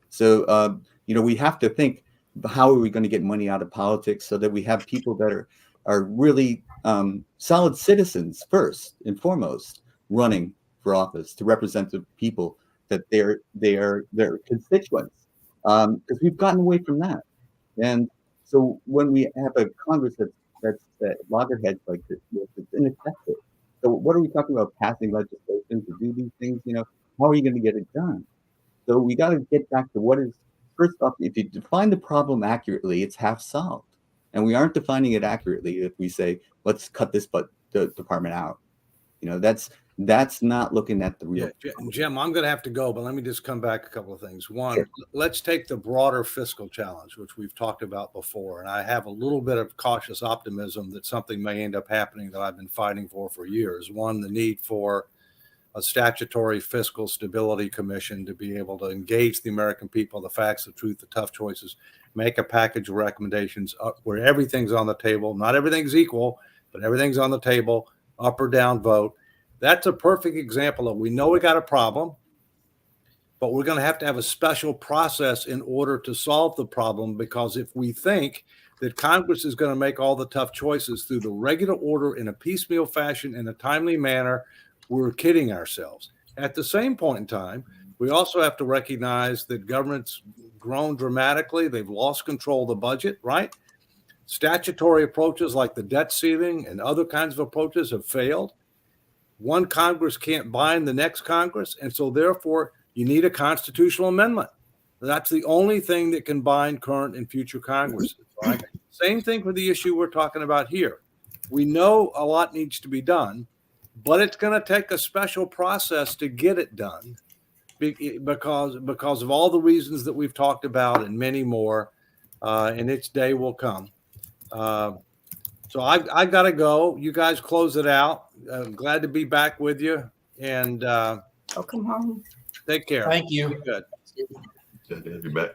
So, we have to think, how are we going to get money out of politics so that we have people that are really solid citizens first and foremost running for office to represent the people that they're their constituents, because we've gotten away from that. And so when we have a Congress that's loggerheads like this, it's ineffective. So what are we talking about, passing legislation to do these things? How are you going to get it done? So we got to get back to what is, first off, if you define the problem accurately, it's half solved. And we aren't defining it accurately if we say, let's cut this department out. That's not looking at the real. Yeah, Jim, I'm going to have to go, but let me just come back a couple of things. One, Sure. Let's take the broader fiscal challenge, which we've talked about before. And I have a little bit of cautious optimism that something may end up happening that I've been fighting for years. One, the need for a statutory fiscal stability commission to be able to engage the American people, the facts, the truth, the tough choices, make a package of recommendations where everything's on the table. Not everything's equal, but everything's on the table, up or down vote. That's a perfect example of, we know we got a problem, but we're going to have a special process in order to solve the problem, because if we think that Congress is going to make all the tough choices through the regular order in a piecemeal fashion in a timely manner, we're kidding ourselves. At the same point in time, we also have to recognize that government's grown dramatically. They've lost control of the budget, right? Statutory approaches like the debt ceiling and other kinds of approaches have failed. One Congress can't bind the next Congress, and so therefore you need a constitutional amendment. That's the only thing that can bind current and future Congresses. Right? Same thing for the issue we're talking about here. We know a lot needs to be done, but it's going to take a special process to get it done because of all the reasons that we've talked about and many more, and its day will come. So I got to go. You guys close it out. I'm glad to be back with you. And Welcome home. Take care. Thank you. Be good. Glad to have you back.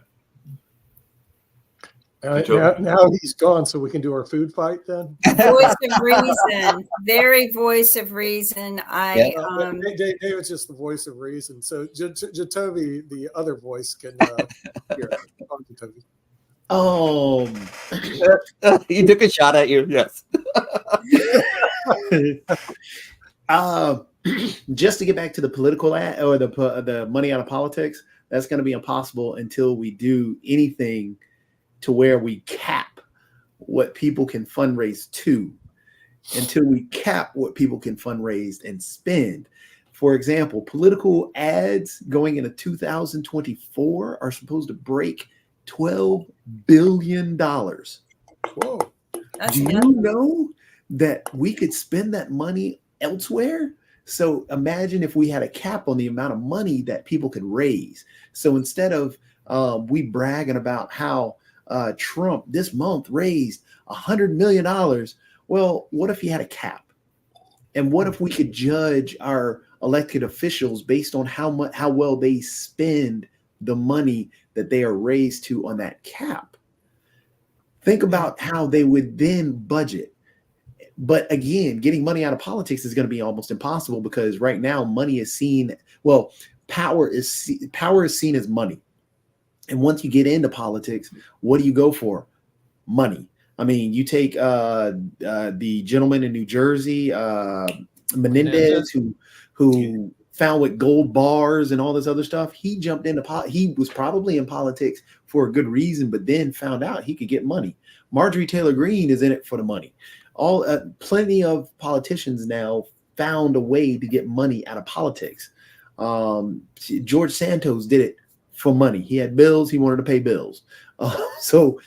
Now he's gone, so we can do our food fight then. Voice of reason, very voice of reason. David's just the voice of reason. So Jatovi, the other voice, can hear. You took a shot at you. Yes. Just to get back to the political or the money out of politics, that's going to be impossible until we do anything to where we cap what people can fundraise to, until we cap what people can fundraise and spend. For example, political ads going into 2024 are supposed to break $12 billion. Whoa. Do you know that we could spend that money elsewhere? So imagine if we had a cap on the amount of money that people could raise. So instead of we bragging about how Trump this month raised $100 million, well, what if he had a cap? And what if we could judge our elected officials based on how well they spend the money that they are raised to on that cap? Think about how they would then budget. But again, getting money out of politics is going to be almost impossible, because right now money is seen, well, power is seen as money. And once you get into politics, what do you go for? Money. I mean, you take the gentleman in New Jersey, Menendez, who found with gold bars and all this other stuff. He jumped into he was probably in politics for a good reason, but then found out he could get money. Marjorie Taylor Greene is in it for the money. Plenty of politicians now found a way to get money out of politics. George Santos did it for money. He had bills. He wanted to pay bills. So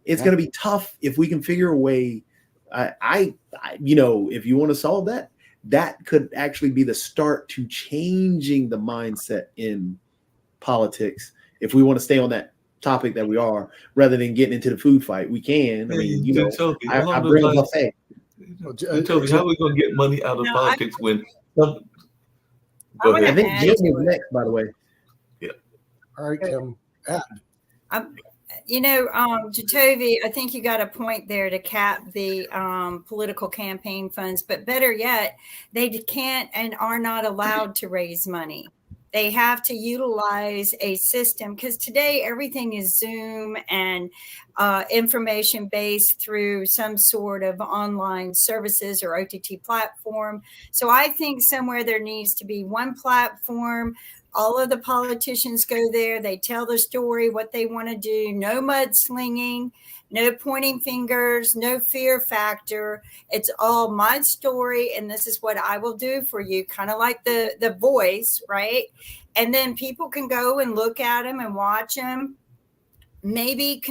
it's going to be tough if we can figure a way. If you want to solve that, that could actually be the start to changing the mindset in politics. If we want to stay on that topic that we are, rather than getting into the food fight, we can. I mean, Toby, I bring a buffet. Toby, how are we going to get money out of No, politics when? I Go wanna I ahead. think add Jim to was it. next, by the way. All right, Kim. Jatovi, I think you got a point there to cap the political campaign funds, but better yet, they can't and are not allowed to raise money. They have to utilize a system, because today everything is Zoom and information based through some sort of online services or OTT platform. So I think somewhere there needs to be one platform. All of the politicians go there. They tell the story, what they want to do. No mudslinging, no pointing fingers, no fear factor. It's all my story, and this is what I will do for you, kind of like the Voice, right? And then people can go and look at them and watch them. Maybe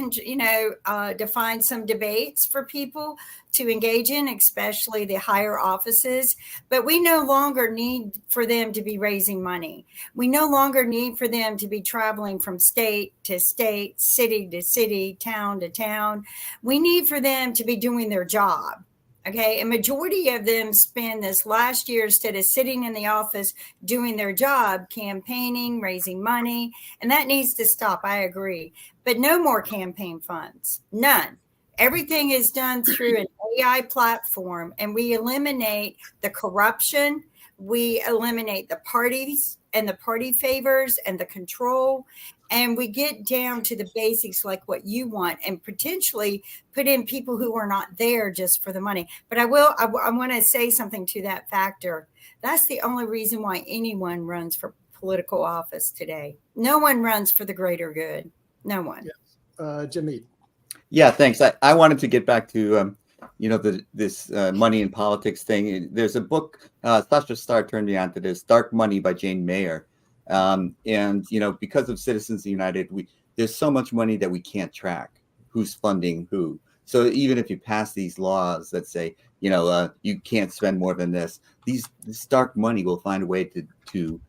define some debates for people to engage in, especially the higher offices. But we no longer need for them to be raising money. We no longer need for them to be traveling from state to state, city to city, town to town. We need for them to be doing their job. Okay, a majority of them spend this last year, instead of sitting in the office doing their job, campaigning, raising money, and that needs to stop. I agree. But no more campaign funds, none. Everything is done through an AI platform, and we eliminate the corruption. We eliminate the parties and the party favors and the control. And we get down to the basics, like what you want, and potentially put in people who are not there just for the money. But I want to say something to that factor. That's the only reason why anyone runs for political office today. No one runs for the greater good. No one. Yes. Jimmy. Yeah, thanks. I wanted to get back to this money in politics thing. There's a book, Sasha Starr turned me on to this, Dark Money by Jane Mayer. And because of Citizens United, there's so much money that we can't track who's funding who. So even if you pass these laws that say you can't spend more than this dark money will find a way to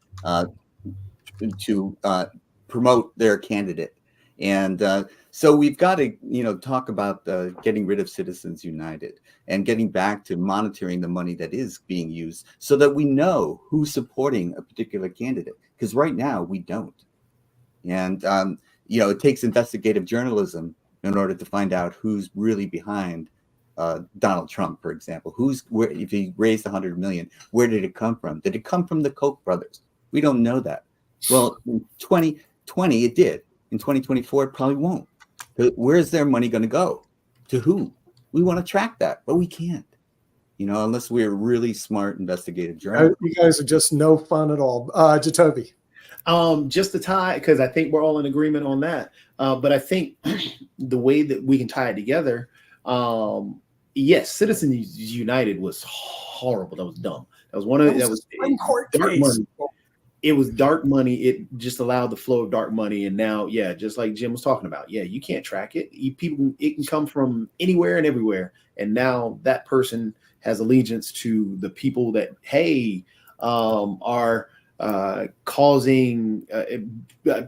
promote their candidate. And so we've got to talk about getting rid of Citizens United and getting back to monitoring the money that is being used, so that we know who's supporting a particular candidate. Because right now we don't. And it takes investigative journalism in order to find out who's really behind Donald Trump, for example. If he raised $100 million, where did it come from? Did it come from the Koch brothers? We don't know that. Well, in 2020 it did. In 2024 it probably won't. Where's their money going to go? To who? We want to track that, but we can't. Unless we're really smart investigative journalists. You guys are just no fun at all. Jatovi. Just to tie, because I think we're all in agreement on that. But I think the way that we can tie it together, yes, Citizens United was horrible. That was dumb. That was dark money. It was dark money. It just allowed the flow of dark money. And now, yeah, just like Jim was talking about, yeah, you can't track it. It can come from anywhere and everywhere. And now that person has allegiance to the people that, are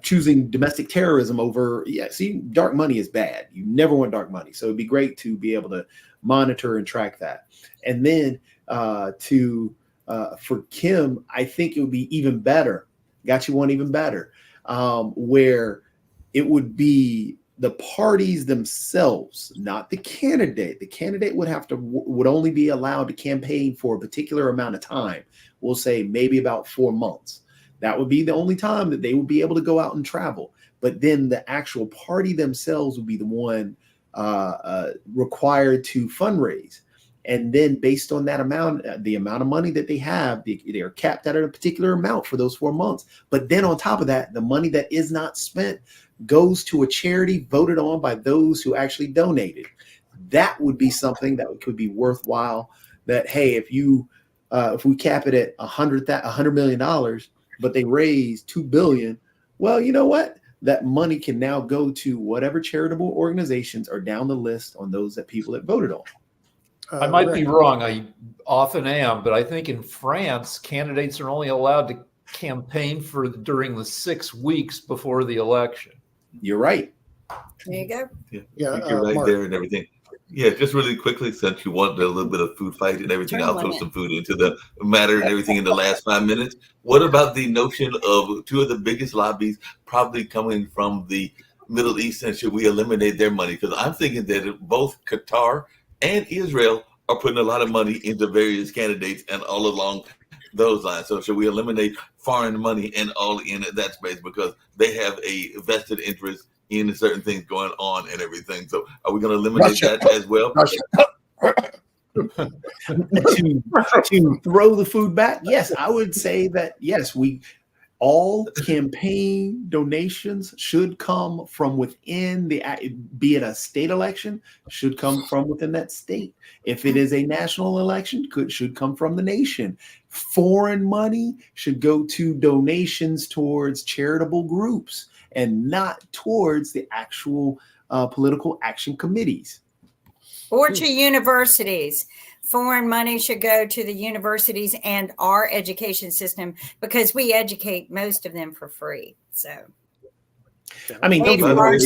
choosing domestic terrorism over. Yeah, see, dark money is bad. You never want dark money. So it'd be great to be able to monitor and track that. And then for Kim, I think it would be even better. Got you one even better, where it would be the parties themselves, not the candidate. The candidate would only be allowed to campaign for a particular amount of time. We'll say maybe about 4 months. That would be the only time that they would be able to go out and travel. But then the actual party themselves would be the one required to fundraise. And then based on that amount, the amount of money that they have, they are capped at a particular amount for those 4 months. But then on top of that, the money that is not spent goes to a charity voted on by those who actually donated. That would be something that could be worthwhile. That, hey, if we cap it at $100 million, but they raise $2 billion, well, you know what? That money can now go to whatever charitable organizations are down the list on those that people that voted on. I might Rick. be wrong. I often am, but I think in France, candidates are only allowed to campaign for during the 6 weeks before the election. You're right. There you go. Yeah, I think you're right Mark. there and everything. Yeah, just really quickly, since you want a little bit of food fight and everything, I'll throw some food into the matter and everything in the last 5 minutes. What about the notion of two of the biggest lobbies probably coming from the Middle East, and should we eliminate their money? Because I'm thinking that both Qatar and Israel are putting a lot of money into various candidates and all along those lines. So should we eliminate foreign money and all in that space because they have a vested interest in certain things going on and everything? So are we going to eliminate that as well? To throw the food back, yes, I would say that yes, all campaign donations should come from within be it a state election, should come from within that state. If it is a national election, should come from the nation. Foreign money should go to donations towards charitable groups and not towards the actual political action committees. Or to universities. Foreign money should go to the universities and our education system because we educate most of them for free. So, I mean, don't get me wrong,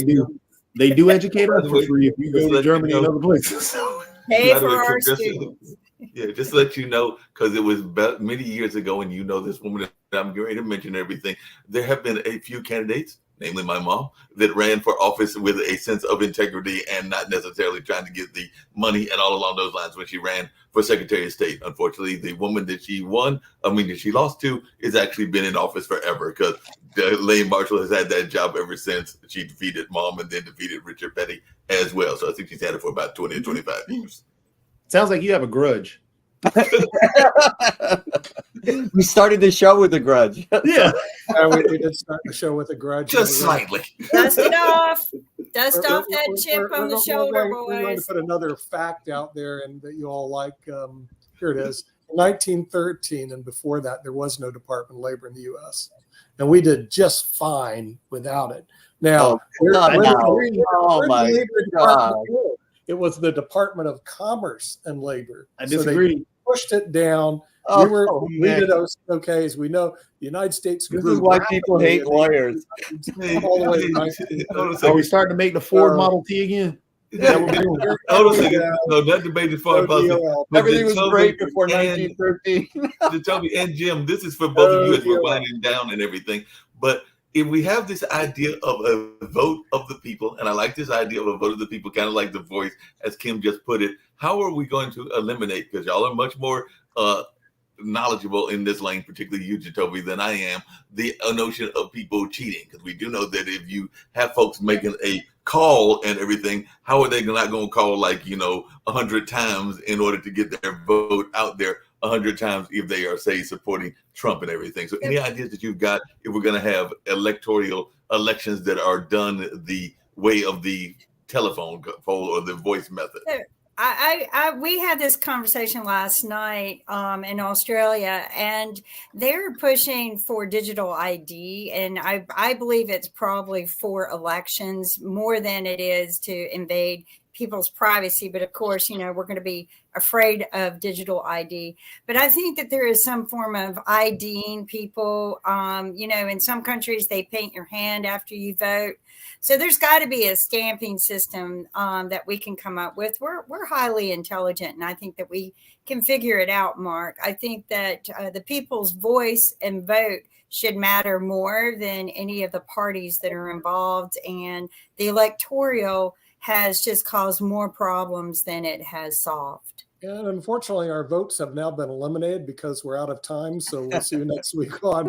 they do educate us for free if you go to Germany and other places. Pay for our students. Yeah, just to let you know, because it was many years ago, and you know this woman that I'm going to mention everything. There have been a few candidates, namely my mom, that ran for office with a sense of integrity and not necessarily trying to get the money and all along those lines when she ran for Secretary of State. Unfortunately, the woman that she lost to, has actually been in office forever because Elaine Marshall has had that job ever since she defeated Mom and then defeated Richard Petty as well. So I think she's had it for about 20 or 25 years. Sounds like you have a grudge. We started the show with a grudge. Yeah. We did start the show with a grudge. Just slightly. Dust it off. Dust off that chip on the shoulder, We're going to boys. put another fact out there and that you all like. Here it is. In 1913 and before that, there was no Department of Labor in the U.S. And we did just fine without it. Now, it was the Department of Commerce and Labor. I disagree. So they pushed it down. We did okay. As we know, the United States. This is why people hate lawyers. Are we starting to make the Ford Model T again? Hold on a second. No, that debate is far positive. Everything was great before 1913. To Toby and Jim, this is for both of you as we're winding down and everything. But if we have this idea of a vote of the people, and I like this idea of a vote of the people, kind of like the voice, as Kim just put it, how are we going to eliminate, because y'all are much more knowledgeable in this lane, particularly you, Jacoby, than I am, the notion of people cheating? Because we do know that if you have folks making a call and everything, how are they not going to call 100 times in order to get their vote out there 100 times if they are, say, supporting Trump and everything? So any ideas that you've got if we're going to have electoral elections that are done the way of the telephone poll or the voice method? We had this conversation last night in Australia, and they're pushing for digital ID, and I believe it's probably for elections more than it is to invade people's privacy. But of course, we're going to be afraid of digital ID. But I think that there is some form of IDing people. In some countries, they paint your hand after you vote. So there's got to be a stamping system that we can come up with. We're highly intelligent, and I think that we can figure it out, Mark. I think that the people's voice and vote should matter more than any of the parties that are involved. And the electoral has just caused more problems than it has solved. And unfortunately, our votes have now been eliminated because we're out of time. So we'll see you next week on